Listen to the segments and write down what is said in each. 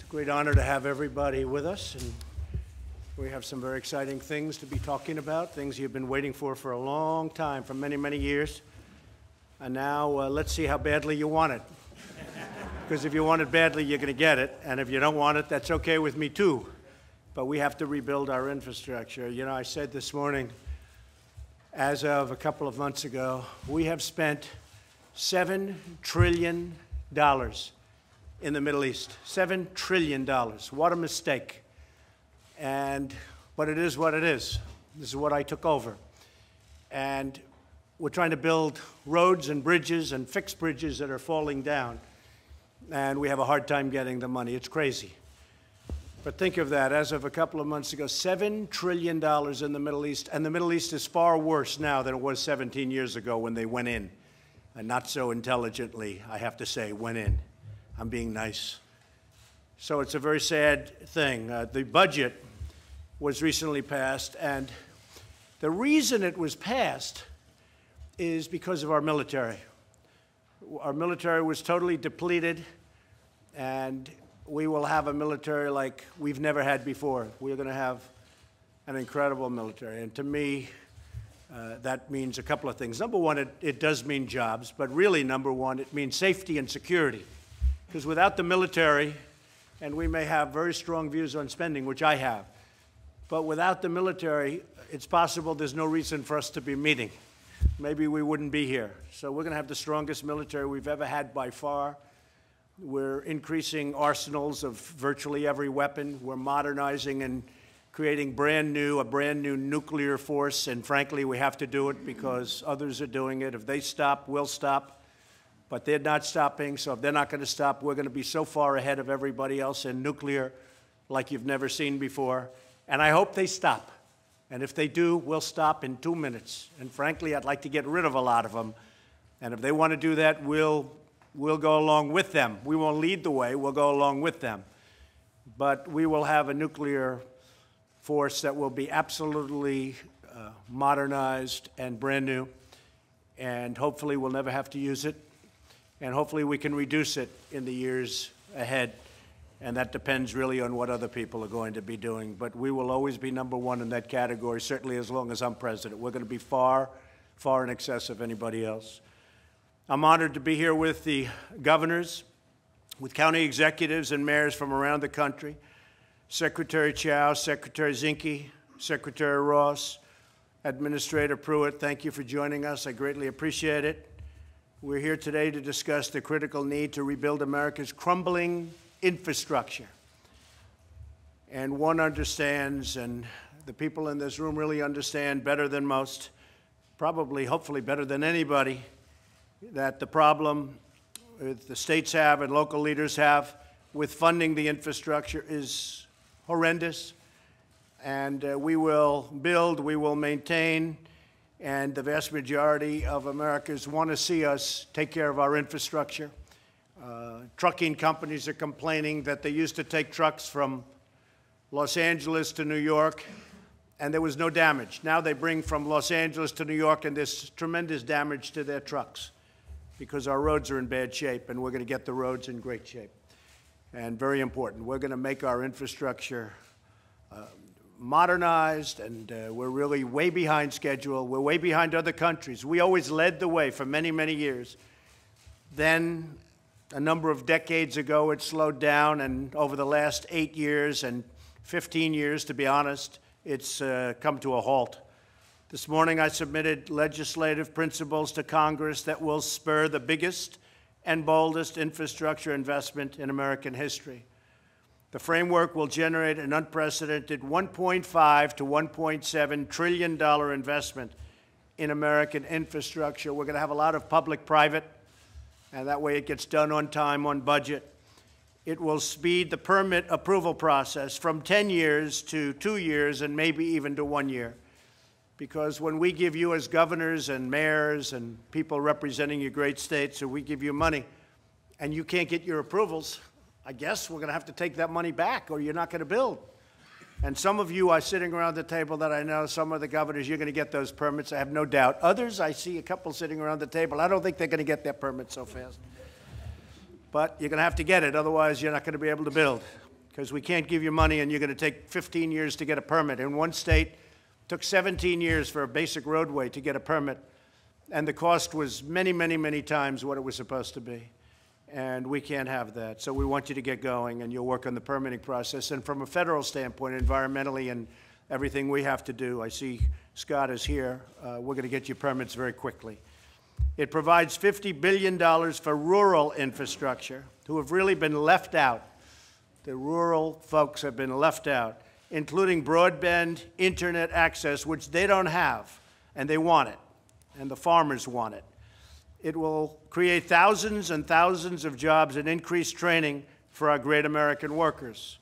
great honor to have everybody with us, and we have some very exciting things to be talking about, things you've been waiting for a long time, for many, many years. And now let's see how badly you want it. Because if you want it badly, you're going to get it, and if you don't want it, that's okay with me too. But we have to rebuild our infrastructure. You know, I said this morning, as of a couple of months ago, we have spent $7 trillion in the Middle East. $7 trillion. What a mistake. But it is what it is. This is what I took over. And we're trying to build roads and bridges and fix bridges that are falling down. And we have a hard time getting the money. It's crazy. But think of that. As of a couple of months ago, $7 trillion in the Middle East. And the Middle East is far worse now than it was 17 years ago when they went in. And not so intelligently, I have to say, went in. I'm being nice. So it's a very sad thing. The budget was recently passed, and the reason it was passed is because of our military. Our military was totally depleted, and we will have a military like we've never had before. We're going to have an incredible military, and to me, that means a couple of things. Number one, it does mean jobs, but really, number one, it means safety and security. Because without the military, and we may have very strong views on spending, which I have, but without the military, it's possible there's no reason for us to be meeting. Maybe we wouldn't be here. So we're going to have the strongest military we've ever had by far. We're increasing arsenals of virtually every weapon. We're modernizing and creating a brand new nuclear force, and frankly, we have to do it because others are doing it. If they stop, we'll stop. But they're not stopping, so if they're not going to stop, we're going to be so far ahead of everybody else in nuclear like you've never seen before. And I hope they stop. And if they do, we'll stop in 2 minutes. And frankly, I'd like to get rid of a lot of them. And if they want to do that, we'll go along with them. We won't lead the way, we'll go along with them. But we will have a nuclear force that will be absolutely modernized and brand new. And hopefully we'll never have to use it. And hopefully we can reduce it in the years ahead. And that depends really on what other people are going to be doing. But we will always be number one in that category, certainly as long as I'm president. We're going to be far, far in excess of anybody else. I'm honored to be here with the governors, with county executives and mayors from around the country, Secretary Chao, Secretary Zinke, Secretary Ross, Administrator Pruitt, thank you for joining us. I greatly appreciate it. We're here today to discuss the critical need to rebuild America's crumbling infrastructure. And one understands, and the people in this room really understand better than most, probably, hopefully better than anybody, that the problem the states have and local leaders have with funding the infrastructure is horrendous. And we will build, we will maintain, and the vast majority of Americans want to see us take care of our infrastructure. Trucking companies are complaining that they used to take trucks from Los Angeles to New York, and there was no damage. Now they bring from Los Angeles to New York, and there's tremendous damage to their trucks because our roads are in bad shape, and we're going to get the roads in great shape. And very important, we're going to make our infrastructure modernized, and we're really way behind schedule. We're way behind other countries. We always led the way for many, many years. Then, a number of decades ago, it slowed down, and over the last 8 years and 15 years, to be honest, it's come to a halt. This morning, I submitted legislative principles to Congress that will spur the biggest and boldest infrastructure investment in American history. The framework will generate an unprecedented $1.5 to $1.7 trillion investment in American infrastructure. We're going to have a lot of public-private, and that way it gets done on time, on budget. It will speed the permit approval process from 10 years to 2 years and maybe even to 1 year. Because when we give you as governors and mayors and people representing your great states, or we give you money and you can't get your approvals, I guess we're going to have to take that money back or you're not going to build. And some of you are sitting around the table that I know, some of the governors, you're going to get those permits, I have no doubt. Others, I see a couple sitting around the table, I don't think they're going to get their permits so fast. But you're going to have to get it, otherwise you're not going to be able to build. because we can't give you money and you're going to take 15 years to get a permit. In one state, it took 17 years for a basic roadway to get a permit, and the cost was many, many, many times what it was supposed to be. And we can't have that. So we want you to get going, and you'll work on the permitting process. And from a federal standpoint, environmentally and everything we have to do, I see Scott is here, we're going to get you permits very quickly. It provides $50 billion for rural infrastructure, who have really been left out. The rural folks have been left out, including broadband internet access, which they don't have, and they want it, and the farmers want it. It will create thousands and thousands of jobs and increase training for our great American workers.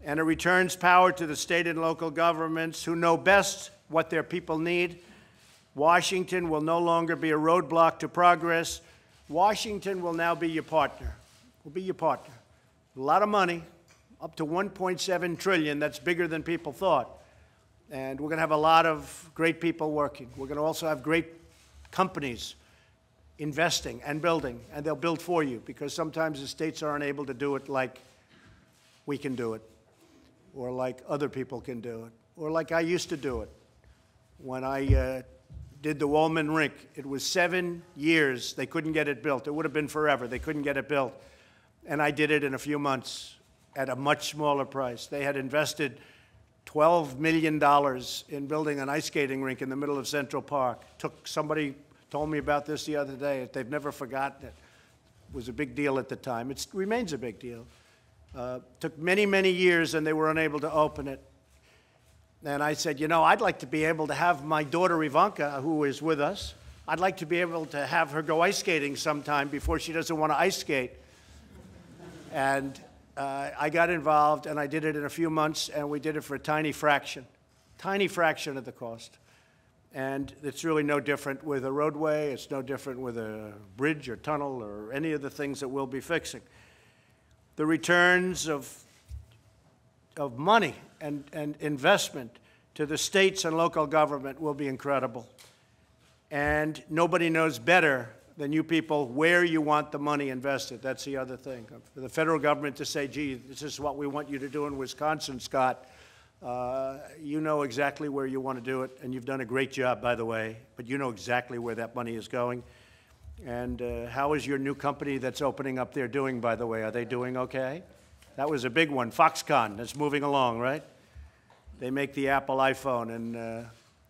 And it returns power to the state and local governments who know best what their people need. Washington will no longer be a roadblock to progress. Washington will now be your partner. Will be your partner. A lot of money, up to $1.7 trillion. That's bigger than people thought. And we're going to have a lot of great people working. We're going to also have great companies investing and building, and they'll build for you, because sometimes the states aren't able to do it like we can do it, or like other people can do it, or like I used to do it. When I did the Wollman Rink, it was 7 years. They couldn't get it built. It would have been forever. They couldn't get it built. And I did it in a few months at a much smaller price. They had invested $12 million in building an ice skating rink in the middle of Central Park. Somebody told me about this the other day. They've never forgotten it. It was a big deal at the time. It remains a big deal. Took many, many years, and they were unable to open it. And I said, you know, I'd like to be able to have my daughter Ivanka, who is with us, I'd like to be able to have her go ice skating sometime before she doesn't want to ice skate. And I got involved, and I did it in a few months, and we did it for a tiny fraction of the cost. And it's really no different with a roadway. It's no different with a bridge or tunnel or any of the things that we'll be fixing. The returns of money and investment to the states and local government will be incredible. And nobody knows better than you people where you want the money invested. That's the other thing. For the federal government to say, gee, this is what we want you to do in Wisconsin, Scott, you know exactly where you want to do it, and you've done a great job, by the way, but you know exactly where that money is going. And how is your new company that's opening up there doing, by the way? Are they doing okay? That was a big one. Foxconn, that's moving along, right? They make the Apple iPhone, and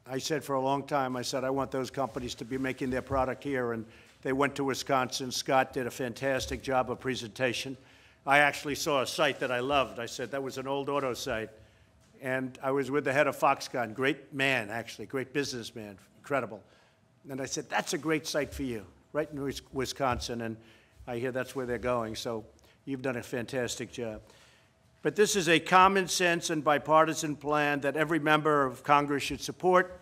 I said for a long time, I said, I want those companies to be making their product here, and they went to Wisconsin. Scott did a fantastic job of presentation. I actually saw a site that I loved. I said, that was an old auto site. And I was with the head of Foxconn, great man, actually, great businessman, incredible. And I said, that's a great site for you, right in Wisconsin, and I hear that's where they're going, so you've done a fantastic job. But this is a common sense and bipartisan plan that every member of Congress should support.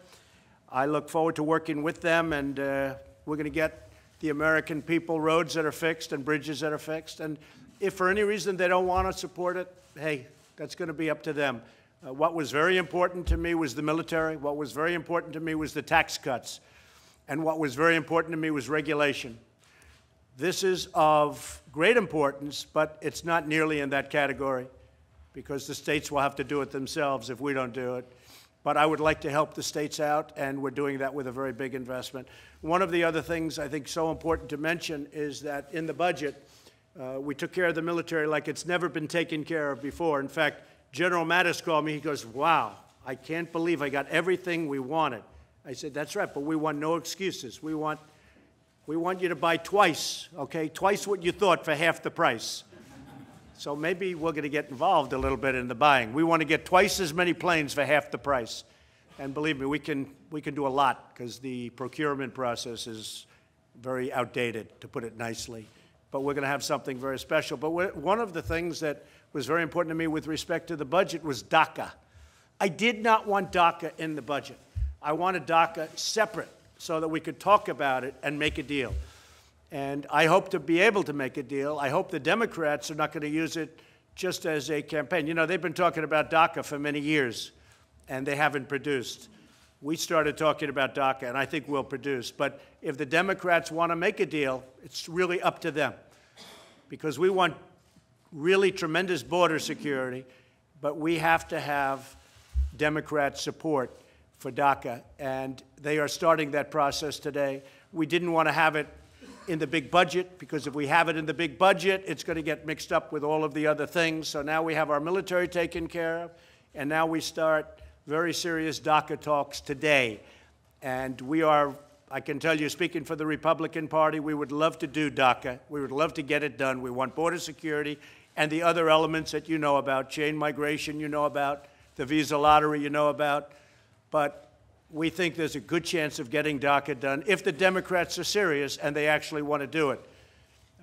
I look forward to working with them, and we're going to get the American people roads that are fixed and bridges that are fixed. And if for any reason they don't want to support it, hey, that's going to be up to them. What was very important to me was the military. What was very important to me was the tax cuts. And what was very important to me was regulation. This is of great importance, but it's not nearly in that category, because the states will have to do it themselves if we don't do it. But I would like to help the states out, and we're doing that with a very big investment. One of the other things I think so important to mention is that in the budget, we took care of the military like it's never been taken care of before. In fact, General Mattis called me. He goes, wow, I can't believe I got everything we wanted. I said, that's right, but we want no excuses. We want you to buy twice, okay? Twice what you thought for half the price. So maybe we're going to get involved a little bit in the buying. We want to get twice as many planes for half the price. And believe me, we can do a lot, because the procurement process is very outdated, to put it nicely. But we're going to have something very special. But one of the things that was very important to me with respect to the budget was DACA. I did not want DACA in the budget. I wanted DACA separate so that we could talk about it and make a deal. And I hope to be able to make a deal. I hope the Democrats are not going to use it just as a campaign. You know, they've been talking about DACA for many years, and they haven't produced. We started talking about DACA, and I think we'll produce. But if the Democrats want to make a deal, it's really up to them, because we want really tremendous border security, but we have to have Democrat support for DACA, and they are starting that process today. We didn't want to have it in the big budget, because if we have it in the big budget, it's going to get mixed up with all of the other things. So now we have our military taken care of, and now we start very serious DACA talks today. And we are, I can tell you, speaking for the Republican Party, we would love to do DACA. We would love to get it done. We want border security and the other elements that you know about, chain migration you know about, the visa lottery you know about. But we think there's a good chance of getting DACA done if the Democrats are serious and they actually want to do it.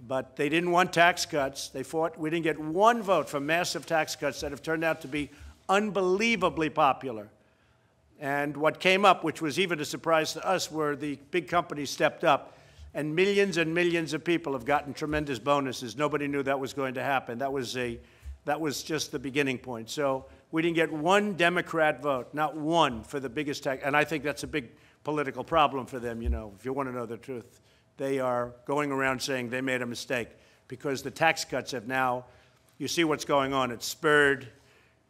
But they didn't want tax cuts. They fought. We didn't get one vote for massive tax cuts that have turned out to be unbelievably popular. And what came up, which was even a surprise to us, were the big companies stepped up, and millions of people have gotten tremendous bonuses. Nobody knew that was going to happen. That was just the beginning point. So we didn't get one Democrat vote, not one, for the biggest tax. And I think that's a big political problem for them, you know, if you want to know the truth. They are going around saying they made a mistake because the tax cuts have now, you see what's going on. It's spurred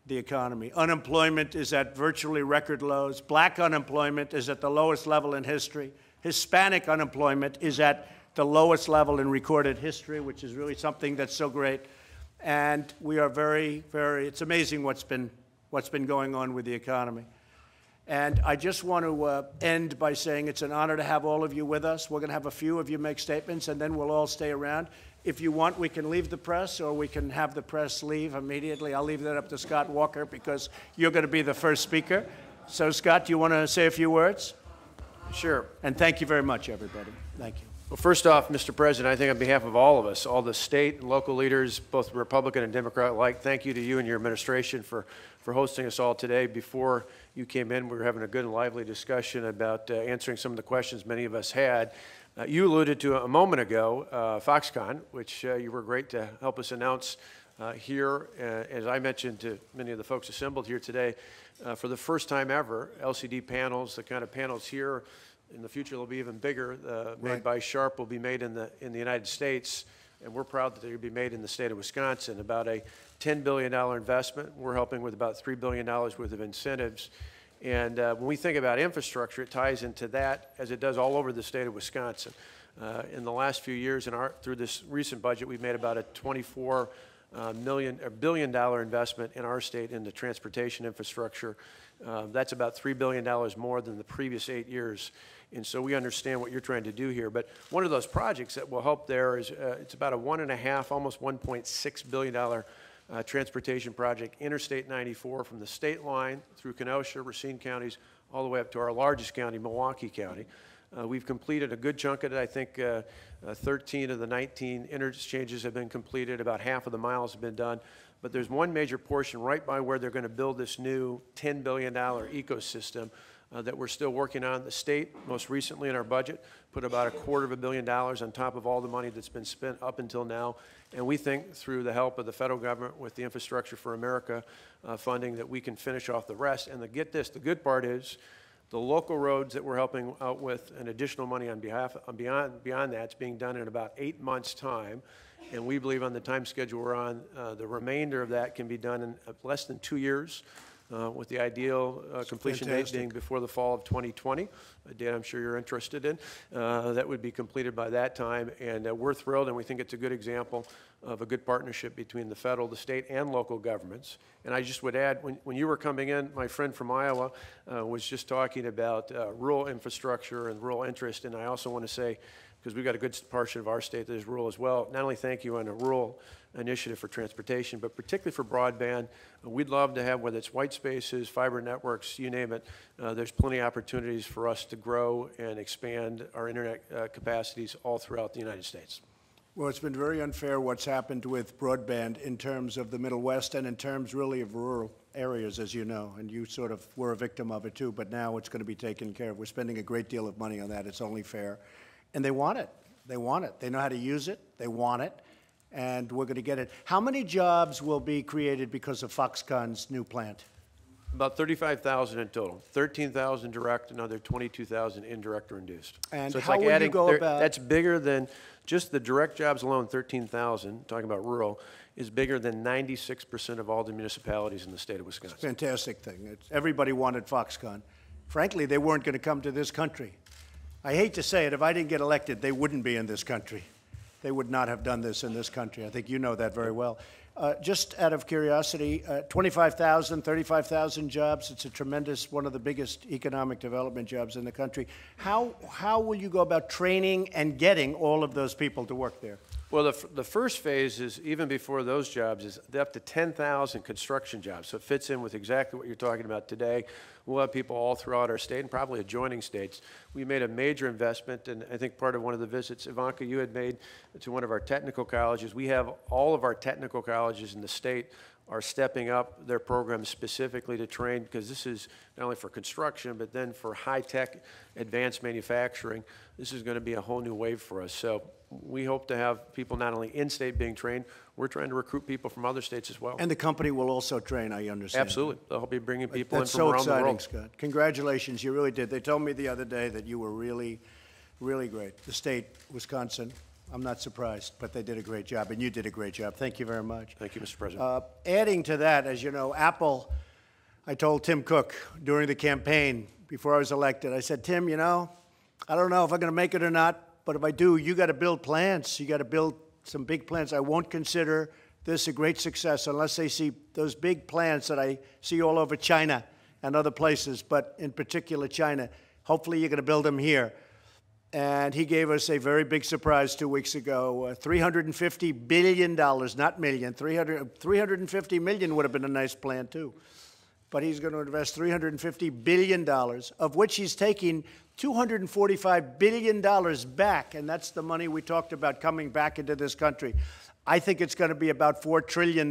the economy. Unemployment is at virtually record lows. Black unemployment is at the lowest level in history. Hispanic unemployment is at the lowest level in recorded history, which is really something that's so great. And we are it's amazing what's been going on with the economy. And I just want to end by saying it's an honor to have all of you with us. We're going to have a few of you make statements, and then we'll all stay around. If you want, we can leave the press, or we can have the press leave immediately. I'll leave that up to Scott Walker, because you're going to be the first speaker. So, Scott, do you want to say a few words? Sure. And thank you very much, everybody. Thank you. Well, first off, Mr. President, I think on behalf of all of us, all the state and local leaders, both Republican and Democrat alike, thank you to you and your administration for hosting us all today. Before you came in, we were having a good and lively discussion about answering some of the questions many of us had. You alluded to a moment ago Foxconn, which you were great to help us announce here. As I mentioned to many of the folks assembled here today, for the first time ever, LCD panels, the kind of panels here, in the future they'll be even bigger, made by Sharp, will be made in the United States, and we're proud that they'll be made in the state of Wisconsin. About a $10 billion investment. We're helping with about $3 billion worth of incentives. And when we think about infrastructure, it ties into that, as it does all over the state of Wisconsin. In the last few years, through this recent budget, we've made about a $24 billion investment in our state into transportation infrastructure. That's about $3 billion more than the previous 8 years. And so we understand what you're trying to do here. But one of those projects that will help there is it's about a $1.5, almost $1.6 billion transportation project, Interstate 94, from the state line through Kenosha, Racine counties, all the way up to our largest county, Milwaukee County. We've completed a good chunk of it. I think 13 of the 19 interchanges have been completed. About half of the miles have been done. But there's one major portion right by where they're going to build this new $10 billion ecosystem that we're still working on. The state, most recently in our budget, put about $250 million on top of all the money that's been spent up until now. And we think through the help of the federal government with the Infrastructure for America funding that we can finish off the rest. And get this, the good part is the local roads that we're helping out with an additional money on beyond that's being done in about 8 months' time. And we believe on the time schedule we're on, the remainder of that can be done in less than 2 years, with the ideal completion date being before the fall of 2020, a date I'm sure you're interested in. That would be completed by that time, and we're thrilled, and we think it's a good example of a good partnership between the federal, the state, and local governments. And I just would add, when you were coming in, my friend from Iowa was just talking about rural infrastructure and rural interest, and I also want to say, because we've got a good portion of our state that is rural as well, not only thank you on a rural initiative for transportation, but particularly for broadband. We'd love to have, whether it's white spaces, fiber networks, you name it, there's plenty of opportunities for us to grow and expand our internet capacities all throughout the United States. Well, it's been very unfair what's happened with broadband in terms of the Middle West and in terms really of rural areas, as you know, and you sort of were a victim of it too, but now it's going to be taken care of. We're spending a great deal of money on that. It's only fair. And they want it. They want it. They know how to use it. They want it. And we're going to get it. How many jobs will be created because of Foxconn's new plant? About 35,000 in total, 13,000 direct, another 22,000 indirect or induced. And So it's how like will you adding, go about- that's bigger than, just the direct jobs alone, 13,000, talking about rural, is bigger than 96% of all the municipalities in the state of Wisconsin. Fantastic thing. Everybody wanted Foxconn. Frankly, they weren't going to come to this country. I hate to say it, if I didn't get elected, they wouldn't be in this country. They would not have done this in this country. I think you know that very well. Just out of curiosity, 25,000, 35,000 jobs. It's a tremendous, one of the biggest economic development jobs in the country. How will you go about training and getting all of those people to work there? Well, the first phase is, even before those jobs, is up to 10,000 construction jobs. So it fits in with exactly what you're talking about today. We'll have people all throughout our state and probably adjoining states. We made a major investment, and I think part of one of the visits, Ivanka, you had made to one of our technical colleges. We have all of our technical colleges in the state are stepping up their programs specifically to train, because this is not only for construction, but then for high-tech advanced manufacturing. This is going to be a whole new wave for us. So we hope to have people not only in-state being trained, we're trying to recruit people from other states as well. And the company will also train, I understand. Absolutely. They'll be bringing people in That's from so around the exciting, world. Scott. Congratulations, you really did. They told me the other day that you were really, really great. The state, Wisconsin, I'm not surprised, but they did a great job, and you did a great job. Thank you very much. Thank you, Mr. President. Adding to that, as you know, Apple, I told Tim Cook during the campaign before I was elected, I said, Tim, you know, I don't know if I'm going to make it or not, but if I do, you got to build plants. You got to build some big plants. I won't consider this a great success unless they see those big plants that I see all over China and other places, but in particular China. Hopefully you're going to build them here. And he gave us a very big surprise 2 weeks ago, $350 billion, not million, 350 million would have been a nice plan too. But he's going to invest $350 billion, of which he's taking $245 billion back, and that's the money we talked about coming back into this country. I think it's going to be about $4 trillion.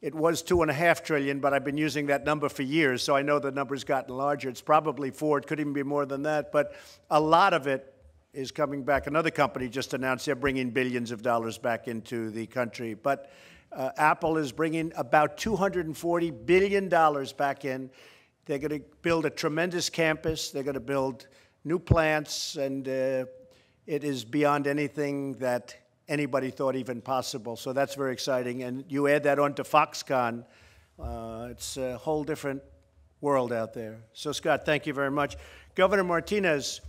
It was $2.5 trillion, but I've been using that number for years, so I know the number's gotten larger. It's probably 4. It could even be more than that, but a lot of it is coming back. Another company just announced they're bringing billions of dollars back into the country, but Apple is bringing about $240 billion back in. They're going to build a tremendous campus. They're going to build new plants, and it is beyond anything that anybody thought even possible. So that's very exciting. And you add that on to Foxconn, it's a whole different world out there. So, Scott, thank you very much. Governor Martinez,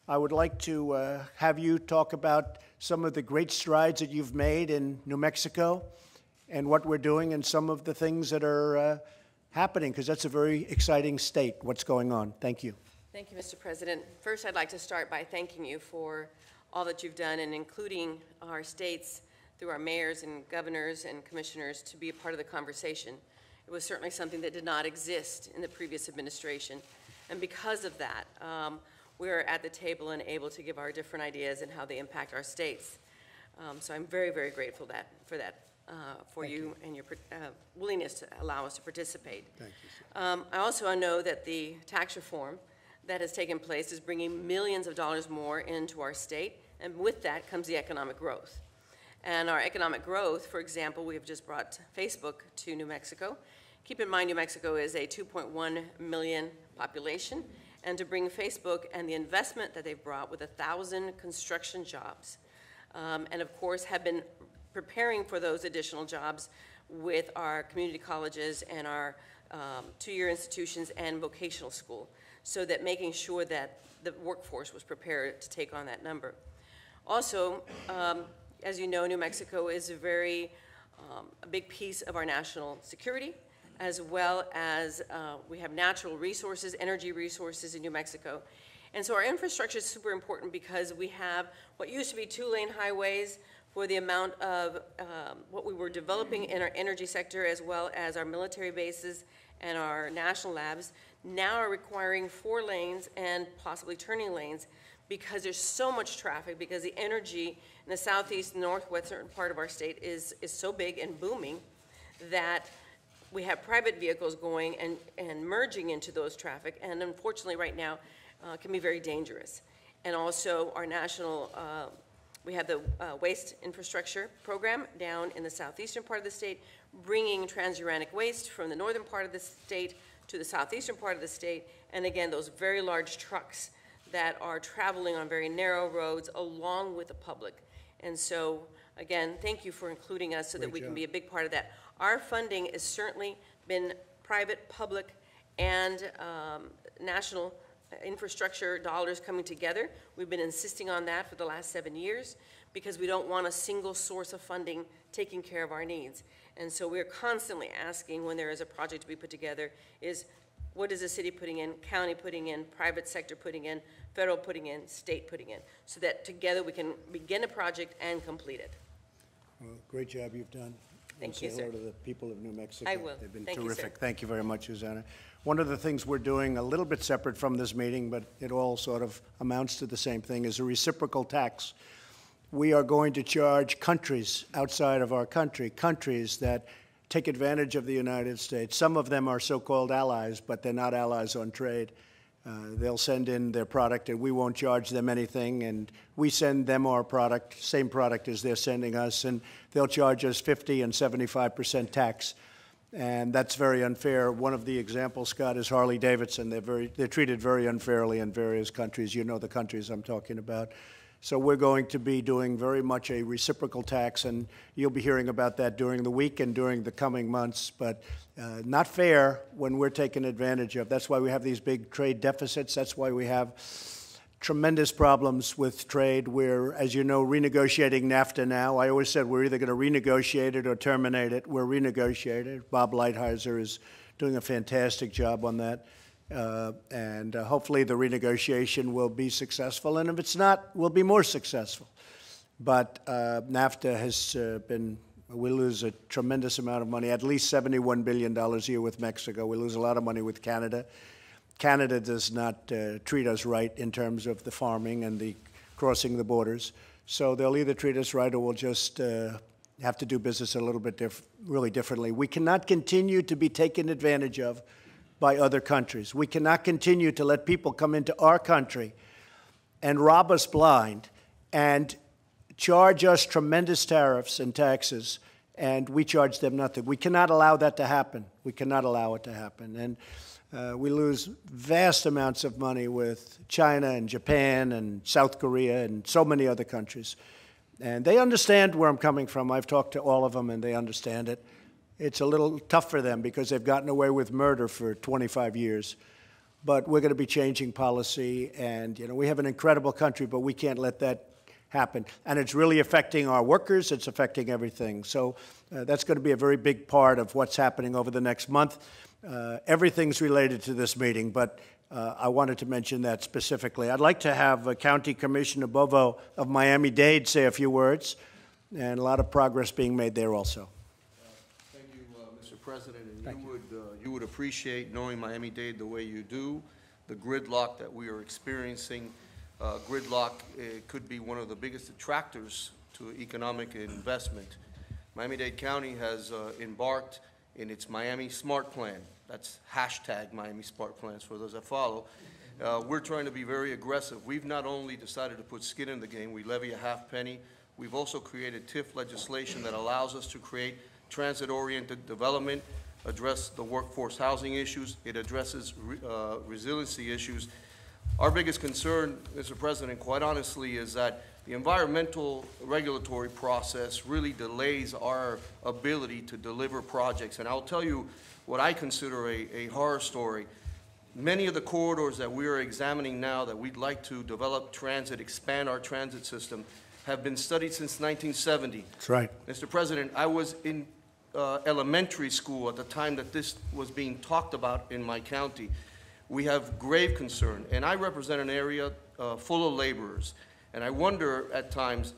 I would like to have you talk about some of the great strides that you've made in New Mexico and what we're doing and some of the things that are happening, because that's a very exciting state, what's going on. Thank you. Thank you, Mr. President. First, I'd like to start by thanking you for all that you've done, and including our states through our mayors and governors and commissioners to be a part of the conversation. It was certainly something that did not exist in the previous administration. And because of that, we're at the table and able to give our different ideas and how they impact our states. So I'm very, very grateful for that. Thank you and your willingness to allow us to participate. Thank you. I also know that the tax reform that has taken place is bringing millions of dollars more into our state, and with that comes the economic growth. And our economic growth, for example, we have just brought Facebook to New Mexico. Keep in mind, New Mexico is a 2.1 million population, and to bring Facebook and the investment that they've brought with 1,000 construction jobs, and of course have been preparing for those additional jobs with our community colleges and our two-year institutions and vocational school, so that making sure that the workforce was prepared to take on that number. Also, as you know, New Mexico is a big piece of our national security, as well as we have natural resources, energy resources in New Mexico. And so our infrastructure is super important because we have what used to be 2-lane highways for the amount of what we were developing in our energy sector, as well as our military bases and our national labs, now are requiring 4 lanes and possibly turning lanes because there's so much traffic, because the energy in the southeast and northwestern part of our state is so big and booming that we have private vehicles going and merging into those traffic, and unfortunately right now can be very dangerous. And also our national, we have the waste infrastructure program down in the southeastern part of the state, bringing transuranic waste from the northern part of the state to the southeastern part of the state, and again, those very large trucks that are traveling on very narrow roads along with the public. And so, again, thank you for including us so that we can be a big part of that. Our funding has certainly been private, public, and national infrastructure dollars coming together. We've been insisting on that for the last 7 years because we don't want a single source of funding taking care of our needs. And so we're constantly asking when there is a project to be put together is, what is the city putting in, county putting in, private sector putting in, federal putting in, state putting in, so that together we can begin a project and complete it. Well, great job you've done. Thank you, Say sir. hello to the people of New Mexico. I will. They've been Thank you, sir. terrific. Thank you very much, Susanna. One of the things we're doing, a little bit separate from this meeting, but it all sort of amounts to the same thing, is a reciprocal tax. We are going to charge countries outside of our country, countries that take advantage of the United States. Some of them are so-called allies, but they're not allies on trade. They'll send in their product, and we won't charge them anything, and we send them our product, same product as they're sending us, and they'll charge us 50% and 75% tax, and that's very unfair. One of the examples, Scott, is Harley-Davidson. They're treated very unfairly in various countries. You know the countries I'm talking about. So we're going to be doing very much a reciprocal tax, and you'll be hearing about that during the week and during the coming months, but not fair when we're taken advantage of. That's why we have these big trade deficits. That's why we have tremendous problems with trade. We're, as you know, renegotiating NAFTA now. I always said we're either going to renegotiate it or terminate it. We're renegotiating it. Bob Lighthizer is doing a fantastic job on that. And hopefully the renegotiation will be successful, and if it's not, we'll be more successful. But NAFTA has we lose a tremendous amount of money, at least $71 billion a year with Mexico. We lose a lot of money with Canada. Canada does not treat us right in terms of the farming and the crossing the borders. So they'll either treat us right or we'll just have to do business a little bit really differently. We cannot continue to be taken advantage of by other countries. We cannot continue to let people come into our country and rob us blind and charge us tremendous tariffs and taxes, and we charge them nothing. We cannot allow that to happen. We cannot allow it to happen. And we lose vast amounts of money with China and Japan and South Korea and so many other countries. And they understand where I'm coming from. I've talked to all of them, and they understand it. It's a little tough for them because they've gotten away with murder for 25 years. But we're going to be changing policy, and we have an incredible country, but we can't let that happen. And it's really affecting our workers. It's affecting everything. So that's going to be a very big part of what's happening over the next month. Everything's related to this meeting, but I wanted to mention that specifically. I'd like to have County Commissioner Bovo of Miami-Dade say a few words, and a lot of progress being made there also. President, and you would appreciate knowing Miami-Dade the way you do, the gridlock that we are experiencing. Gridlock could be one of the biggest attractors to economic investment. Miami-Dade County has embarked in its Miami Smart Plan. That's hashtag Miami Smart Plans for those that follow. We're trying to be very aggressive. We've not only decided to put skin in the game, we levy a half penny. We've also created TIF legislation that allows us to create transit-oriented development, address the workforce housing issues. It addresses resiliency issues. Our biggest concern, Mr. President, quite honestly, is that the environmental regulatory process really delays our ability to deliver projects. And I'll tell you what I consider a horror story. Many of the corridors that we are examining now that we'd like to develop transit, expand our transit system, have been studied since 1970. That's right. Mr. President, I was in elementary school at the time that this was being talked about in my county. We have grave concern, and I represent an area full of laborers, and I wonder at times,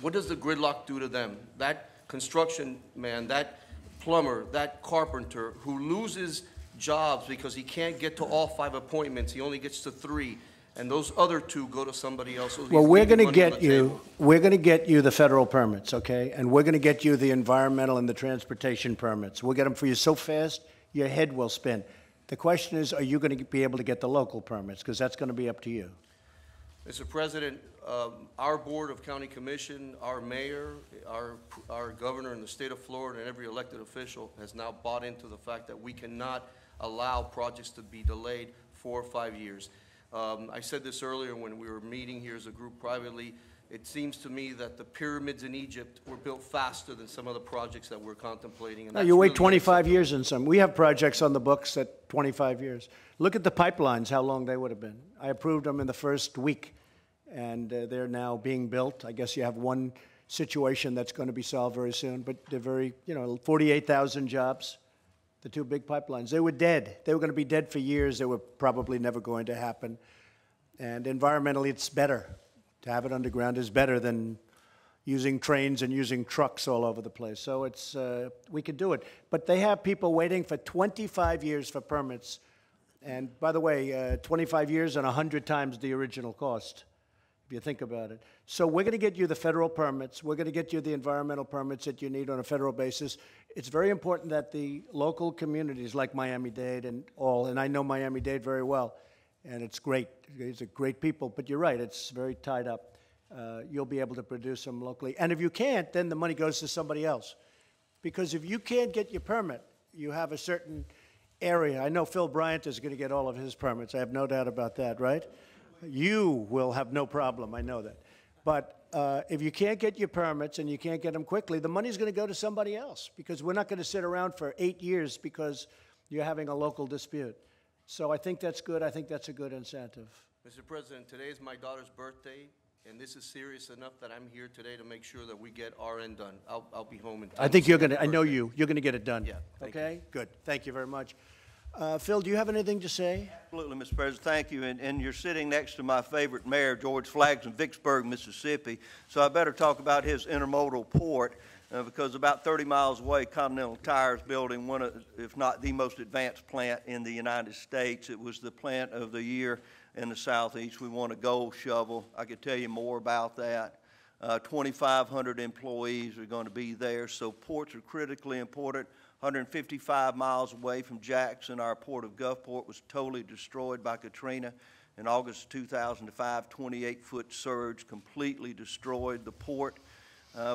what does the gridlock do to them? That construction man, that plumber, that carpenter who loses jobs because he can't get to all 5 appointments, he only gets to 3. And those other 2 go to somebody else. So well, we're going to get you the federal permits, okay? And we're going to get you the environmental and the transportation permits. We'll get them for you so fast, your head will spin. The question is, are you going to be able to get the local permits? Because that's going to be up to you. Mr. President, our Board of County Commission, our mayor, our governor in the state of Florida, and every elected official has now bought into the fact that we cannot allow projects to be delayed 4 or 5 years. I said this earlier when we were meeting here as a group privately. It seems to me that the pyramids in Egypt were built faster than some of the projects that we're contemplating. And No, that's you wait really 25 years in some. We have projects on the books at 25 years. Look at the pipelines, how long they would have been. I approved them in the first week, and they're now being built. I guess you have one situation that's going to be solved very soon, but they're very, 48,000 jobs, the 2 big pipelines. They were dead. They were going to be dead for years. They were probably never going to happen. And environmentally, it's better. To have it underground is better than using trains and using trucks all over the place. So it's, we could do it. But they have people waiting for 25 years for permits. And by the way, 25 years and 100 times the original cost, if you think about it. So we're going to get you the federal permits. We're going to get you the environmental permits that you need on a federal basis. It's very important that the local communities like Miami-Dade and I know Miami-Dade very well, and it's great. It's a great people, but you're right, it's very tied up. You'll be able to produce them locally. And if you can't, then the money goes to somebody else. Because if you can't get your permit, you have a certain area. I know Phil Bryant is going to get all of his permits. I have no doubt about that, right? You will have no problem, I know that. But if you can't get your permits and you can't get them quickly, the money's going to go to somebody else because we're not going to sit around for 8 years because you're having a local dispute. So I think that's good. I think that's a good incentive. Mr. President, today is my daughter's birthday, and this is serious enough that I'm here today to make sure that we get our end done. I'll be home in time. I think you're going to, I know you're going to get it done. Yeah, thank okay? Good. Thank you very much. Phil, do you have anything to say? Absolutely, Mr. President. Thank you. And you're sitting next to my favorite mayor, George Flaggs, in Vicksburg, Mississippi. So I better talk about his intermodal port because about 30 miles away, Continental Tire is building one of, if not the most advanced plant in the United States. It was the plant of the year in the Southeast. We won a gold shovel. I could tell you more about that. 2,500 employees are going to be there. So ports are critically important. 155 miles away from Jackson, our port of Gulfport was totally destroyed by Katrina. In August 2005, 28-foot surge completely destroyed the port.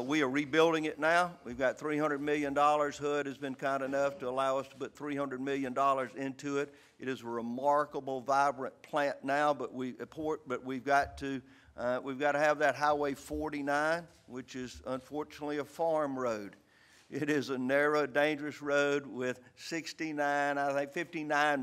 We are rebuilding it now. We've got $300 million. HUD has been kind enough to allow us to put $300 million into it. It is a remarkable, vibrant plant now, but we've got to have that Highway 49, which is unfortunately a farm road. It is a narrow, dangerous road with 59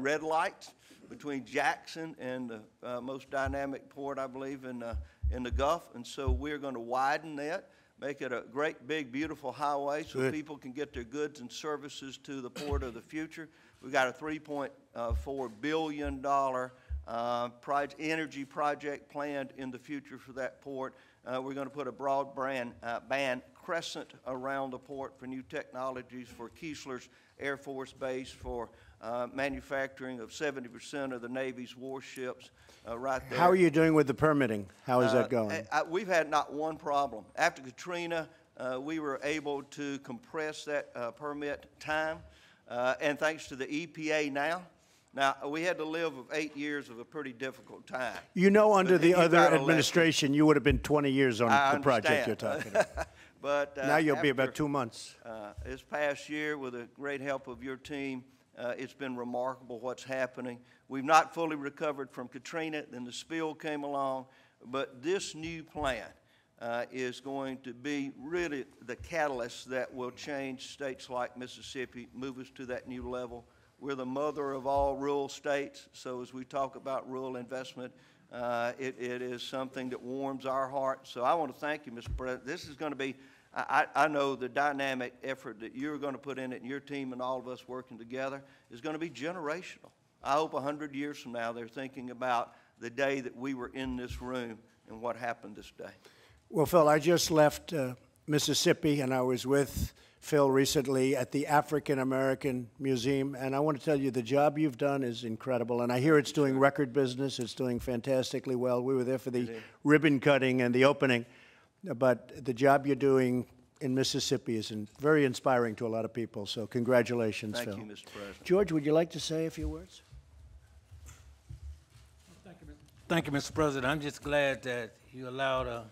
red lights between Jackson and the most dynamic port, I believe, in the Gulf. And so we're going to widen that, make it a great, big, beautiful highway so people can get their goods and services to the port of the future. We've got a $3.4 billion energy project planned in the future for that port. We're going to put a broadband crescent around the port for new technologies for Keesler's Air Force Base, for manufacturing of 70% of the Navy's warships right there. How are you doing with the permitting? How is that going? We've had not one problem. After Katrina, we were able to compress that permit time, and thanks to the EPA now, we had to live with 8 years of a pretty difficult time. You know, under the other administration, you would have been 20 years on the project you're talking about. But now you'll be about 2 months. This past year, with the great help of your team, it's been remarkable what's happening. We've not fully recovered from Katrina, then the spill came along, but this new plan is going to be really the catalyst that will change states like Mississippi, move us to that new level. We're the mother of all rural states, so as we talk about rural investment, it is something that warms our heart. So I want to thank you, Mr. President. This is going to be, I know the dynamic effort that you're going to put in it, and your team and all of us working together is going to be generational. I hope 100 years from now they're thinking about the day that we were in this room and what happened this day. Well, Phil, I just left Mississippi, and I was with Phil recently at the African American Museum, and I want to tell you the job you've done is incredible, and I hear it's doing record business. It's doing fantastically well. We were there for the ribbon cutting and the opening, but the job you're doing in Mississippi is very inspiring to a lot of people, so congratulations, Phil. Thank you, Mr. President. George, would you like to say a few words? Thank you, Thank you, Mr. President. I'm just glad that you allowed a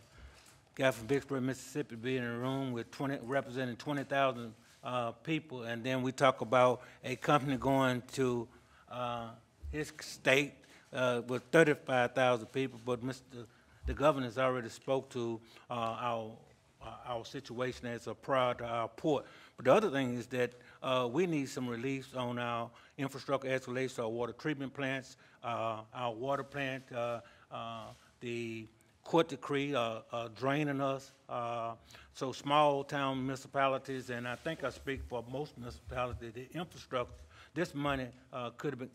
guy from Vicksburg, Mississippi to be in a room with representing 20,000 people, and then we talk about a company going to his state with 35,000 people, but the governor's already spoke to our situation as a prior to our port. But the other thing is that we need some relief on our infrastructure as relates to our water treatment plants, our water plant, the court decree draining us. So small town municipalities, and I think I speak for most municipalities, the infrastructure, this money couldn't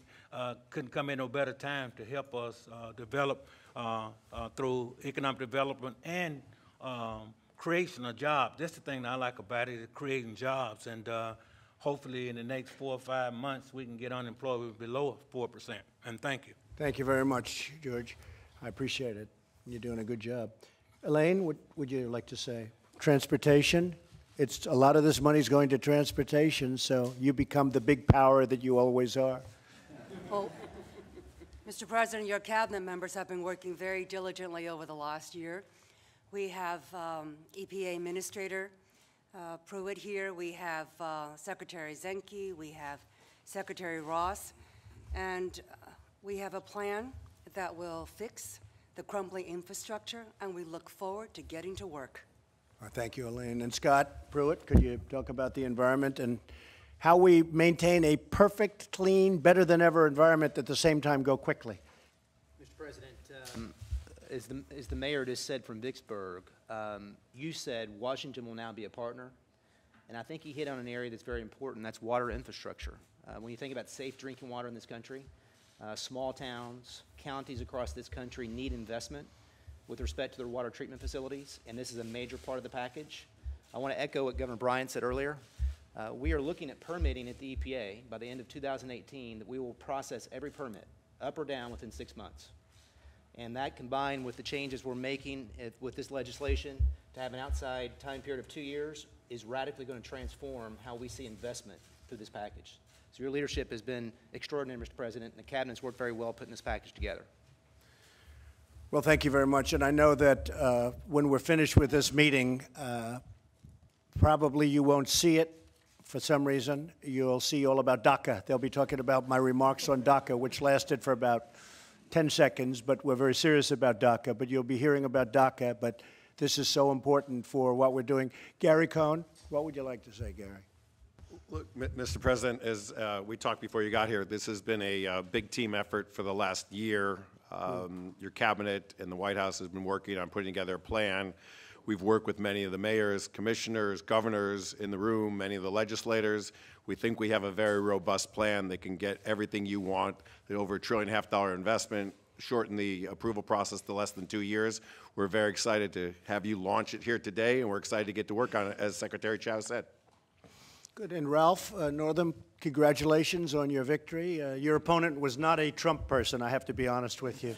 come in no better time to help us develop through economic development and creation of jobs. That's the thing that I like about it, is creating jobs. And hopefully in the next 4 or 5 months, we can get unemployment below 4%. And thank you. Thank you very much, George. I appreciate it. You're doing a good job. Elaine, what would you like to say? Transportation? It's a lot of this money is going to transportation, so you become the big power that you always are. Well, Mr. President, your cabinet members have been working very diligently over the last year. We have EPA Administrator Pruitt here. We have Secretary Zenke. We have Secretary Ross. And we have a plan that will fix the crumbling infrastructure, and we look forward to getting to work. Thank you, Elaine. And Scott Pruitt, could you talk about the environment and how we maintain a perfect, clean, better than ever environment at the same time go quickly? Mr. President, as the mayor just said from Vicksburg, you said Washington will now be a partner, and I think he hit on an area that's very important. That's water infrastructure. When you think about safe drinking water in this country, small towns, counties across this country need investment with respect to their water treatment facilities, and this is a major part of the package. I want to echo what Governor Bryant said earlier. We are looking at permitting at the EPA by the end of 2018 that we will process every permit, up or down, within 6 months. And that, combined with the changes we're making with this legislation to have an outside time period of 2 years, is radically going to transform how we see investment through this package. So your leadership has been extraordinary, Mr. President, and the Cabinet's worked very well putting this package together. Well, thank you very much. And I know that when we're finished with this meeting, probably you won't see it for some reason. You'll see all about DACA. They'll be talking about my remarks on DACA, which lasted for about 10 seconds, but we're very serious about DACA. But you'll be hearing about DACA, but this is so important for what we're doing. Gary Cohn, what would you like to say, Gary? Look, Mr. President, as we talked before you got here, this has been a big team effort for the last year. Your cabinet and the White House has been working on putting together a plan. We've worked with many of the mayors, commissioners, governors in the room, many of the legislators. We think we have a very robust plan that can get everything you want, the over $1.5 trillion investment, shorten the approval process to less than 2 years. We're very excited to have you launch it here today, and we're excited to get to work on it, as Secretary Chao said. Good. And Ralph Northam, congratulations on your victory. Your opponent was not a Trump person, I have to be honest with you.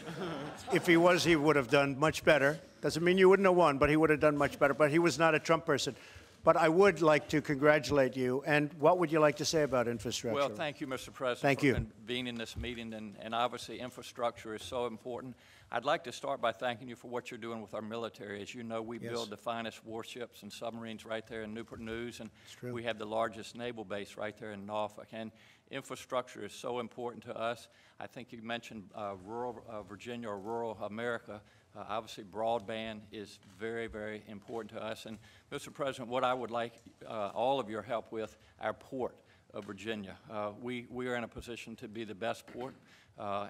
If he was, he would have done much better. Doesn't mean you wouldn't have won, but he would have done much better. But he was not a Trump person. But I would like to congratulate you. And what would you like to say about infrastructure? Well, thank you, Mr. President, thank you. for being in this meeting. And obviously, infrastructure is so important. I'd like to start by thanking you for what you're doing with our military. As you know, we build the finest warships and submarines right there in Newport News, and we have the largest naval base right there in Norfolk. And infrastructure is so important to us. I think you mentioned rural Virginia or rural America. Obviously, broadband is very, very important to us. And, Mr. President, what I would like all of your help with, our port of Virginia. We are in a position to be the best port,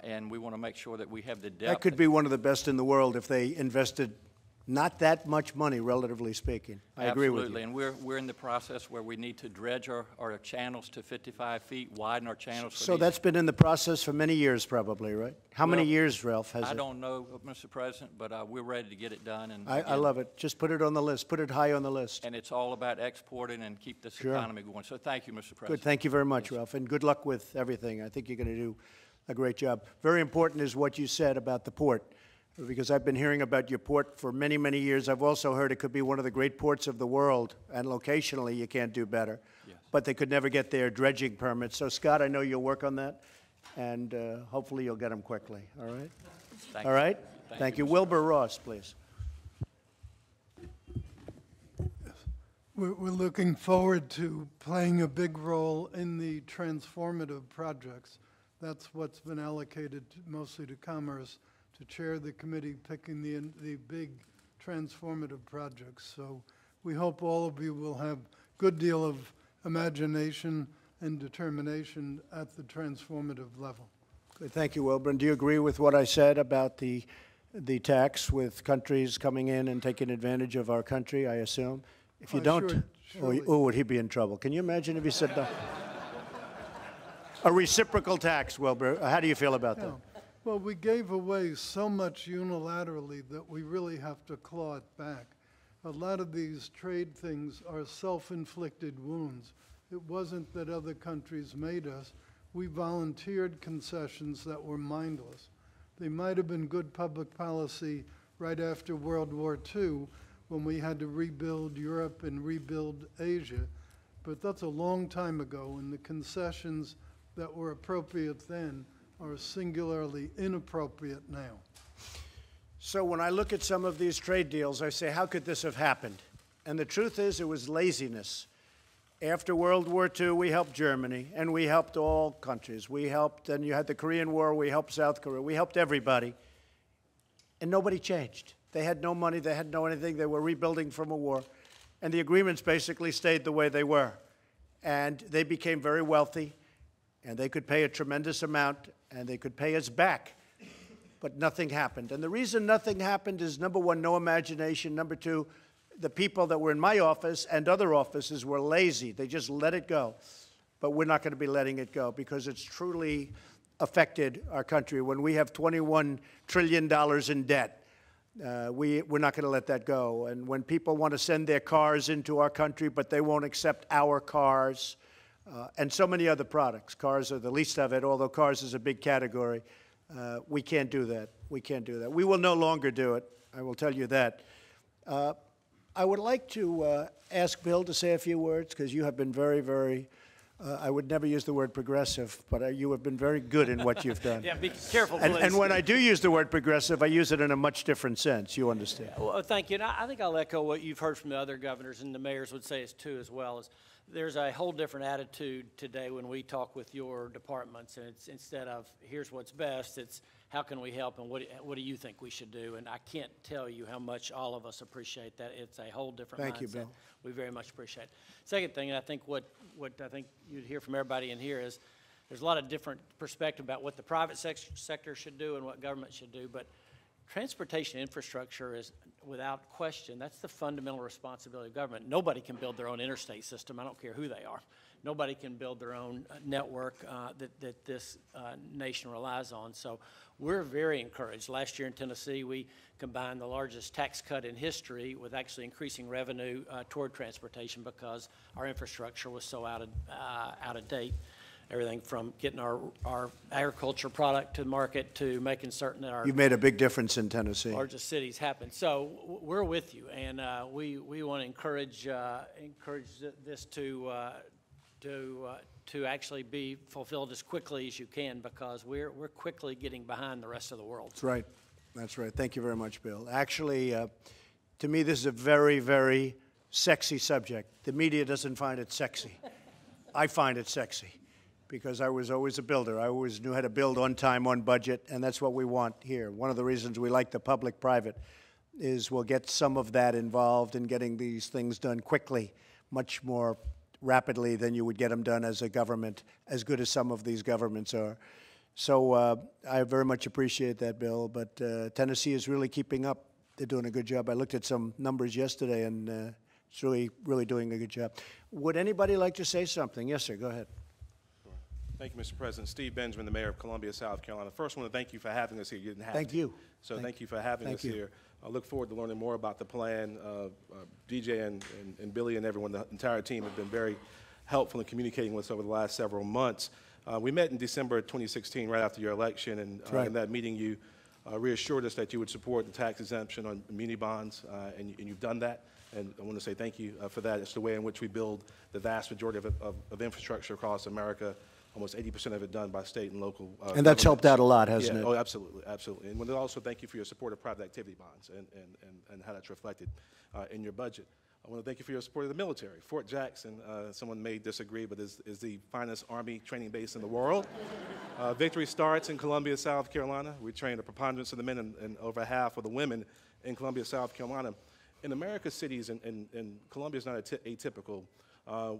and we want to make sure that we have the depth. That could be one of the best in the world if they invested not that much money, relatively speaking. I agree with you. Absolutely, and we're in the process where we need to dredge our channels to 55 feet, widen our channels. So that's been in the process for many years, probably, right? How many years, Ralph, has it? I don't know, Mr. President, but we're ready to get it done. And I love it. Just put it on the list. Put it high on the list. And it's all about exporting and keep this economy going. So thank you, Mr. President. Good. Thank you very much, Ralph, and good luck with everything. I think you're going to do a great job. Very important is what you said about the port, because I've been hearing about your port for many, many years. I've also heard it could be one of the great ports of the world, and locationally you can't do better. Yes. But they could never get their dredging permits. So, Scott, I know you'll work on that, and hopefully you'll get them quickly, all right? Thank All you. right? Thank you. Wilbur Ross, please. We're looking forward to playing a big role in the transformative projects. That's what's been allocated mostly to Commerce, to chair the committee picking the big transformative projects. So we hope all of you will have a good deal of imagination and determination at the transformative level. Good. Thank you, Wilbur. And do you agree with what I said about the tax with countries coming in and taking advantage of our country, I assume? If you don't, would he be in trouble? Can you imagine if he said that? A reciprocal tax, Wilbur. How do you feel about that? Well, we gave away so much unilaterally that we really have to claw it back. A lot of these trade things are self-inflicted wounds. It wasn't that other countries made us. We volunteered concessions that were mindless. They might have been good public policy right after World War II, when we had to rebuild Europe and rebuild Asia, but that's a long time ago, and the concessions that were appropriate then are singularly inappropriate now. So when I look at some of these trade deals, I say, how could this have happened? And the truth is, it was laziness. After World War II, we helped Germany, and we helped all countries. We helped, and you had the Korean War, we helped South Korea, we helped everybody, and nobody changed. They had no money, they had no anything, they were rebuilding from a war. And the agreements basically stayed the way they were. And they became very wealthy, and they could pay a tremendous amount, and they could pay us back. But nothing happened. And the reason nothing happened is, number one, no imagination. Number two, the people that were in my office and other offices were lazy. They just let it go. But we're not going to be letting it go, because it's truly affected our country. When we have $21 trillion in debt, we're not going to let that go. And when people want to send their cars into our country, but they won't accept our cars, and so many other products. Cars are the least of it, although cars is a big category. We can't do that. We can't do that. We will no longer do it. I will tell you that. I would like to ask Bill to say a few words, because you have been very, very I would never use the word progressive, but you have been very good in what you've done. Yeah, be careful, please. And when I do use the word progressive, I use it in a much different sense. You understand? Well, thank you. And I think I'll echo what you've heard from the other governors, and the mayors would say too as well. Is there's a whole different attitude today when we talk with your departments, and it's instead of here's what's best, it's how can we help, and what do you think we should do? And I can't tell you how much all of us appreciate that. It's a whole different mindset. Thank you, Bill. We very much appreciate it. Second thing, and I think what I think you'd hear from everybody in here is there's a lot of different perspective about what the private sector should do and what government should do, but transportation infrastructure is, without question, that's the fundamental responsibility of government. Nobody can build their own interstate system. I don't care who they are. Nobody can build their own network that this nation relies on. So we're very encouraged. Last year in Tennessee, we combined the largest tax cut in history with actually increasing revenue toward transportation because our infrastructure was so out of date. Everything from getting our agriculture product to market to making certain that our You've made a big difference in Tennessee. largest cities happen. So we're with you, and we want to encourage this to actually be fulfilled as quickly as you can, because we're quickly getting behind the rest of the world. That's right. That's right. Thank you very much, Bill. Actually, to me, this is a very, very sexy subject. The media doesn't find it sexy. I find it sexy, because I was always a builder. I always knew how to build on time, on budget, and that's what we want here. One of the reasons we like the public-private is we'll get some of that involved in getting these things done quickly, much more rapidly than you would get them done as a government, as good as some of these governments are. So I very much appreciate that, Bill, but Tennessee is really keeping up. They're doing a good job. I looked at some numbers yesterday, and it's really, really doing a good job. Would anybody like to say something? Yes, sir, go ahead. Thank you, Mr. President. Steve Benjamin, the mayor of Columbia, South Carolina. First, I want to thank you for having us here. You didn't have Thank to. you. So thank you for having us here. I look forward to learning more about the plan. DJ and Billy and everyone, the entire team have been very helpful in communicating with us over the last several months. We met in December 2016, right after your election, and in that meeting you reassured us that you would support the tax exemption on muni bonds, and you've done that. And I want to say thank you for that. It's the way in which we build the vast majority of infrastructure across America. almost 80% of it done by state and local And that's helped out a lot, hasn't yeah, it? Oh, absolutely, absolutely. And also thank you for your support of private activity bonds and how that's reflected in your budget. I want to thank you for your support of the military. Fort Jackson, someone may disagree, but is the finest Army training base in the world. Victory starts in Columbia, South Carolina. We train a preponderance of the men and over half of the women in Columbia, South Carolina. In America's cities, and Columbia is not atypical,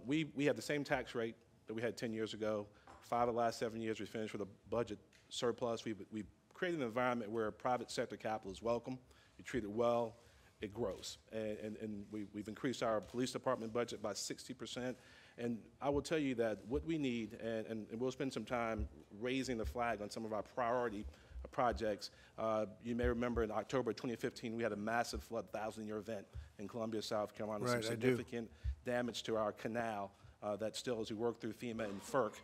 we have the same tax rate that we had 10 years ago. 5 of the last 7 years, we finished with a budget surplus. We've created an environment where private sector capital is welcome. You treat it well, it grows. And we've increased our police department budget by 60%. And I will tell you that what we need, and we'll spend some time raising the flag on some of our priority projects. You may remember in October 2015, we had a massive flood, 1,000-year event in Columbia, South Carolina. Right, some significant damage to our canal that still, as we work through FEMA and FERC,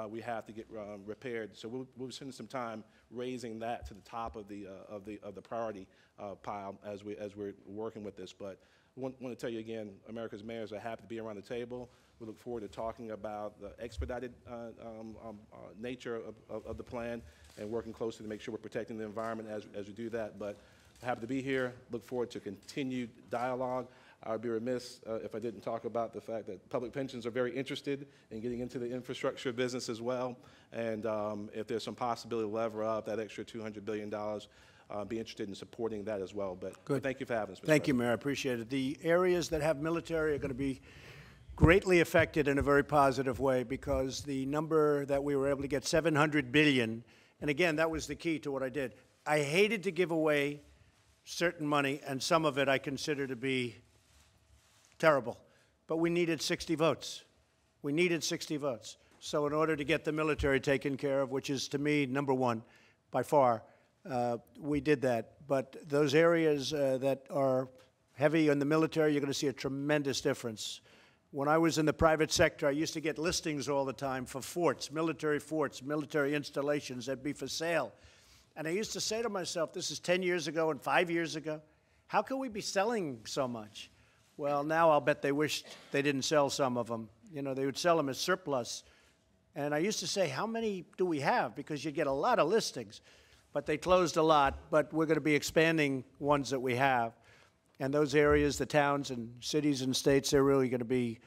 we have to get repaired. So we'll spend some time raising that to the top of the priority pile as we're working with this. But I want to tell you again, America's mayors are happy to be around the table. We look forward to talking about the expedited nature of the plan and working closely to make sure we're protecting the environment as we do that. But happy to be here. Look forward to continued dialogue. I would be remiss if I didn't talk about the fact that public pensions are very interested in getting into the infrastructure business as well. And if there's some possibility to lever up that extra $200 billion, be interested in supporting that as well. But thank you for having us, Mr. Thank you, Mayor. I appreciate it. The areas that have military are going to be greatly affected in a very positive way because the number that we were able to get, $700 billion, and again, that was the key to what I did. I hated to give away certain money, and some of it I consider to be terrible. But we needed 60 votes. We needed 60 votes. So in order to get the military taken care of, which is to me number one by far, we did that. But those areas that are heavy in the military, you're going to see a tremendous difference. When I was in the private sector, I used to get listings all the time for forts, military installations that'd be for sale. And I used to say to myself, this is 10 years ago and 5 years ago, how can we be selling so much? Well, now I'll bet they wished they didn't sell some of them. You know, they would sell them as surplus. And I used to say, how many do we have? Because you'd get a lot of listings. But they closed a lot, but we're going to be expanding ones that we have. And those areas, the towns and cities and states, they're really going to be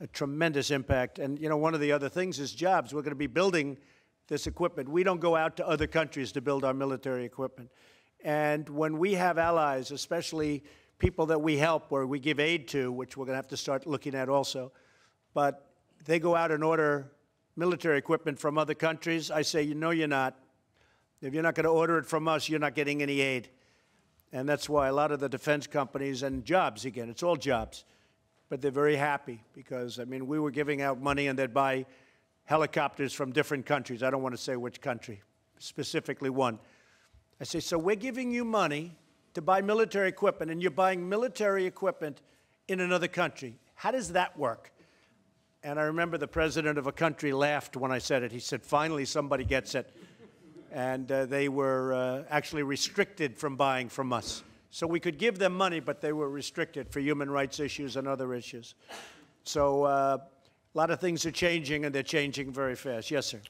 a tremendous impact. And, you know, one of the other things is jobs. We're going to be building this equipment. We don't go out to other countries to build our military equipment. And when we have allies, especially people that we help or we give aid to, which we're going to have to start looking at also, but they go out and order military equipment from other countries, I say, you know you're not. If you're not going to order it from us, you're not getting any aid. And that's why a lot of the defense companies and jobs, again, it's all jobs, but they're very happy because, I mean, we were giving out money and they'd buy helicopters from different countries. I don't want to say which country, specifically one. I say, so we're giving you money to buy military equipment, and you're buying military equipment in another country. How does that work? And I remember the president of a country laughed when I said it. He said, finally, somebody gets it. And they were actually restricted from buying from us. So we could give them money, but they were restricted for human rights issues and other issues. So a lot of things are changing, and they're changing very fast. Yes, sir.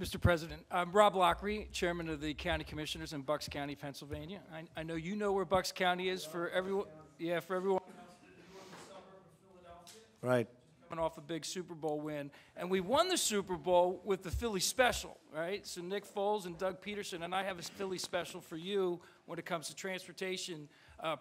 Mr. President, I'm Rob Lockery, Chairman of the County Commissioners in Bucks County, Pennsylvania. I know you know where Bucks County is for everyone. Yeah, for everyone. Right. Coming off a big Super Bowl win, and we won the Super Bowl with the Philly Special, right? So Nick Foles and Doug Peterson, and I have a Philly Special for you when it comes to transportation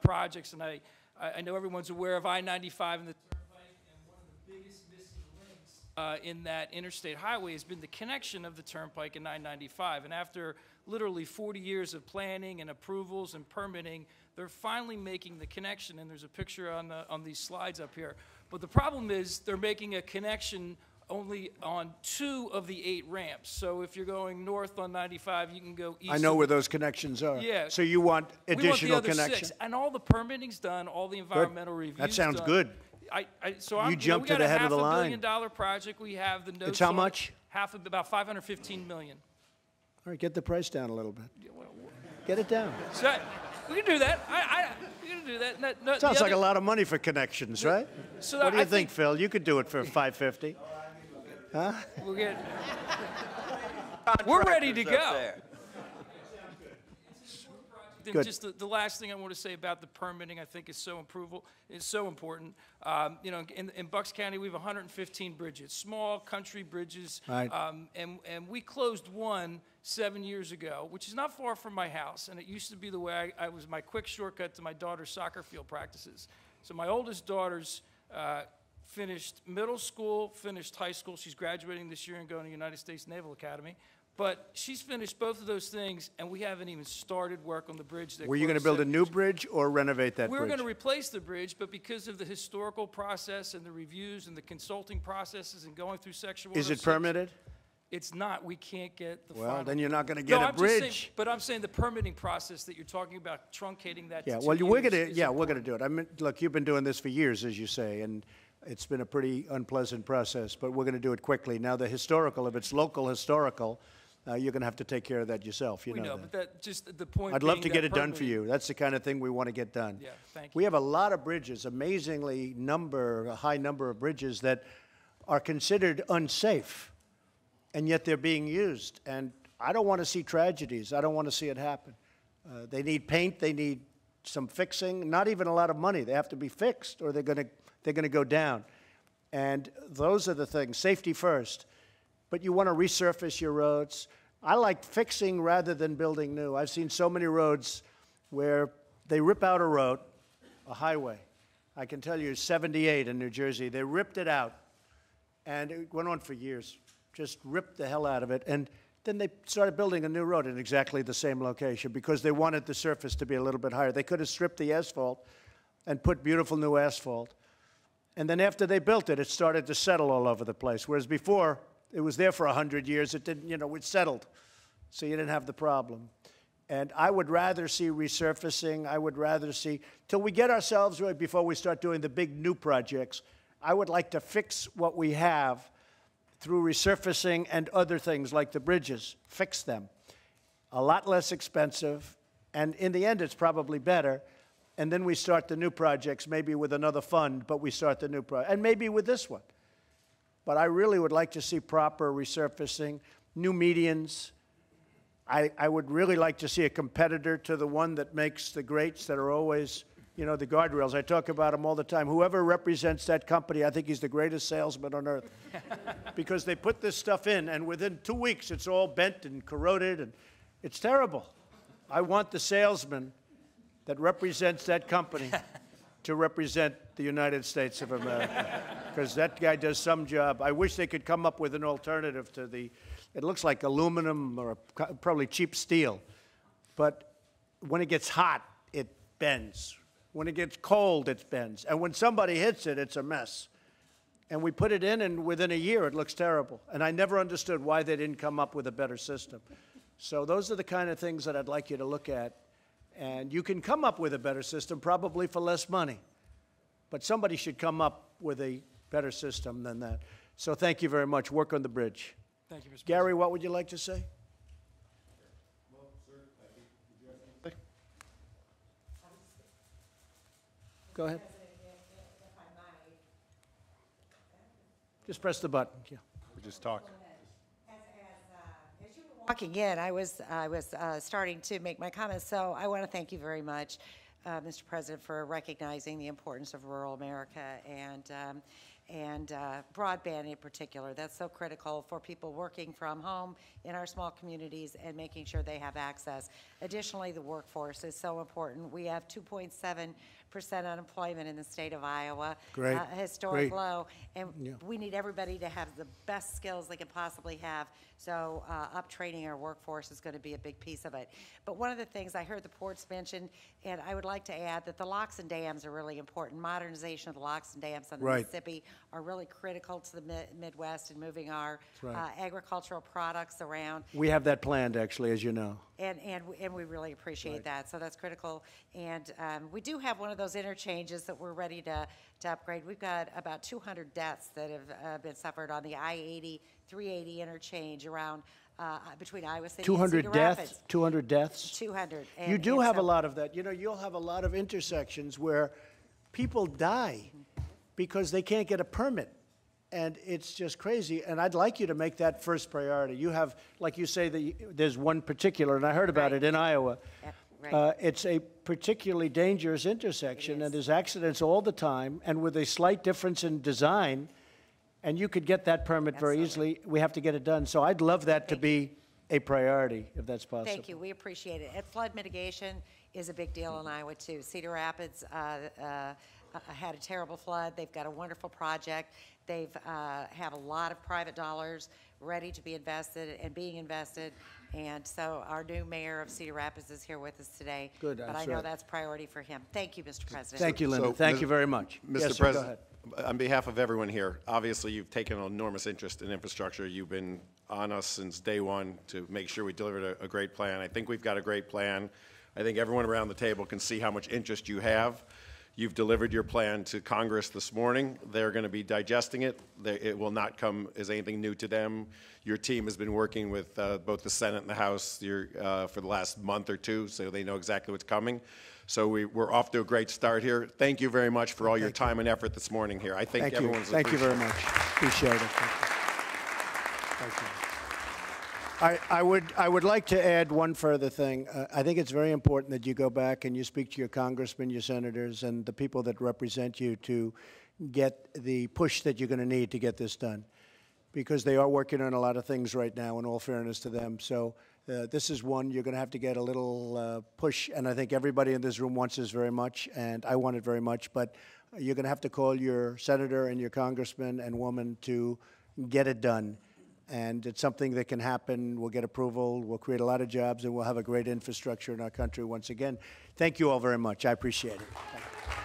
projects. And I know everyone's aware of I-95 and the Turnpike, and one of the biggest missing links in that interstate highway has been the connection of the Turnpike and I-95. And after literally 40 years of planning and approvals and permitting, they're finally making the connection. And there's a picture on these slides up here. But the problem is they're making a connection only on 2 of the 8 ramps. So if you're going north on 95, you can go east. I know where those connections are. Yeah. So you want additional we want the other connection? 6, and all the permitting's done, all the environmental reviews That sounds done. good. So I'm, You jumped we to the got head of the a line. $500 million project. We have the notes. It's how on much? about $515 million. All right, get the price down a little bit. Get it down. So we can do that. We can do that. No, Sounds like a lot of money for connections, right? So What do you I think, Phil? You could do it for $550. Huh? We'll get, we're ready to Contractors up go. there. Then Good. just the last thing I want to say about the permitting, I think is so important. You know, in Bucks County, we have 115 bridges, small country bridges. Right. And we closed one 7 years ago, which is not far from my house. And it used to be the way I was my quick shortcut to my daughter's soccer field practices. So my oldest daughter's finished middle school, finished high school. She's graduating this year and going to United States Naval Academy. But she's finished both of those things, and we haven't even started work on the bridge. That Were you going to closed build a 7 new years ago. bridge or renovate that We bridge? were going to replace the bridge, but because of the historical process and the reviews and the consulting processes and going through Section 106. Is it permitted? It's not. We can't get the Well, final. then you're not going to No, get a I'm just saying- bridge. but I'm saying the permitting process that you're talking about, truncating that to Yeah, 2 well, we're years going to, is yeah, we're important. going to do it. I mean, look, you've been doing this for years, as you say, and it's been a pretty unpleasant process, but we're going to do it quickly. Now, the historical, if it's local historical, you're going to have to take care of that yourself, you We know, that. but that, just the point I'd love being to that get it done for permitting- you. That's the kind of thing we want to get done. Yeah, thank We have a lot of bridges, amazingly a high number of bridges that are considered unsafe, and yet they're being used. And I don't want to see tragedies. I don't want to see it happen. They need paint. They need some fixing. Not even a lot of money. They have to be fixed, or they're going to go down. And those are the things. Safety first. But you want to resurface your roads. I like fixing rather than building new. I've seen so many roads where they rip out a road, a highway. I can tell you 78 in New Jersey, they ripped it out. And it went on for years. Just ripped the hell out of it. And then they started building a new road in exactly the same location because they wanted the surface to be a little bit higher. They could have stripped the asphalt and put beautiful new asphalt. And then after they built it, it started to settle all over the place. Whereas before, it was there for 100 years. It didn't, it settled. So you didn't have the problem. And I would rather see resurfacing. I would rather see, till we get ourselves right before we start doing the big new projects, I would like to fix what we have through resurfacing and other things like the bridges. Fix them. A lot less expensive. And in the end, it's probably better. And then we start the new projects, maybe with another fund, but we start the new project. And maybe with this one. But I really would like to see proper resurfacing, new medians. I would really like to see a competitor to the one that makes the grates that are always, the guardrails. I talk about them all the time. Whoever represents that company, I think he's the greatest salesman on earth. Because they put this stuff in, and within 2 weeks, it's all bent and corroded, and it's terrible. I want the salesman that represents that company to represent the United States of America, because that guy does some job. I wish they could come up with an alternative to it looks like aluminum or probably cheap steel, but when it gets hot, it bends. When it gets cold, it bends. And when somebody hits it, it's a mess. And we put it in, and within a year, it looks terrible. And I never understood why they didn't come up with a better system. So those are the kind of things that I'd like you to look at. And you can come up with a better system, probably for less money. But somebody should come up with a better system than that. So thank you very much. Work on the bridge. Thank you, Mr. Gary, what would you like to say? Go ahead. Just press the button. Yeah. We just talk. Walking in, I was starting to make my comments, so I want to thank you very much, Mr. President, for recognizing the importance of rural America and broadband in particular. That's so critical for people working from home in our small communities and making sure they have access. Additionally, the workforce is so important. We have 2.7% unemployment in the state of Iowa, Great. a historic Great. low, and Yeah. we need everybody to have the best skills they can possibly have. So up-training our workforce is going to be a big piece of it. But one of the things I heard the ports mentioned, and I would like to add that the locks and dams are really important. Modernization of the locks and dams on the Right. Mississippi are really critical to the Midwest and moving our That's right. agricultural products around. We have that planned, actually, as you know. And we really appreciate that. So that's critical. And we do have one of those interchanges that we're ready to upgrade. We've got about 200 deaths that have been suffered on the I-80, 380 interchange around between Iowa City and 200 Cedar deaths? Rapids. 200 deaths? 200. You do and have a so- lot of that. You'll have a lot of intersections where people die because they can't get a permit. and it's just crazy. And I'd like you to make that first priority. You have, like you say, there's one particular, and I heard about it in Iowa. Yeah, right. It's a particularly dangerous intersection, and there's accidents all the time, and with a slight difference in design, and you could get that permit very easily. We have to get it done. So I'd love that to be a priority, if that's possible. Thank you. We appreciate it. And flood mitigation is a big deal in Iowa, too. Cedar Rapids had a terrible flood. They've got a wonderful project. They've have a lot of private dollars ready to be invested and being invested. And so our new mayor of Cedar Rapids is here with us today. Good, but that's I know right. that's priority for him. Thank you, Mr. President. Thank you, Linda. So, Thank you very much. Mr. Yes, sir, go President, ahead. on behalf of everyone here, obviously you've taken an enormous interest in infrastructure. You've been on us since day one to make sure we delivered a great plan. I think we've got a great plan. I think everyone around the table can see how much interest you have. You've delivered your plan to Congress this morning. They're going to be digesting it. It will not come as anything new to them. Your team has been working with both the Senate and the House for the last month or two, so they know exactly what's coming. So we're off to a great start here. Thank you very much for all your time and effort this morning here. I think everyone's Thank you very much. Appreciate it. Thank you. I would like to add one further thing. I think it's very important that you go back and you speak to your congressmen, your senators, and the people that represent you to get the push that you're going to need to get this done, because they are working on a lot of things right now, in all fairness to them. So this is one you're going to have to get a little push, and I think everybody in this room wants this very much, and I want it very much, but you're going to have to call your senator and your congressman and woman to get it done. And it's something that can happen. We'll get approval. We'll create a lot of jobs, and we'll have a great infrastructure in our country once again. Thank you all very much. I appreciate it. Thank you.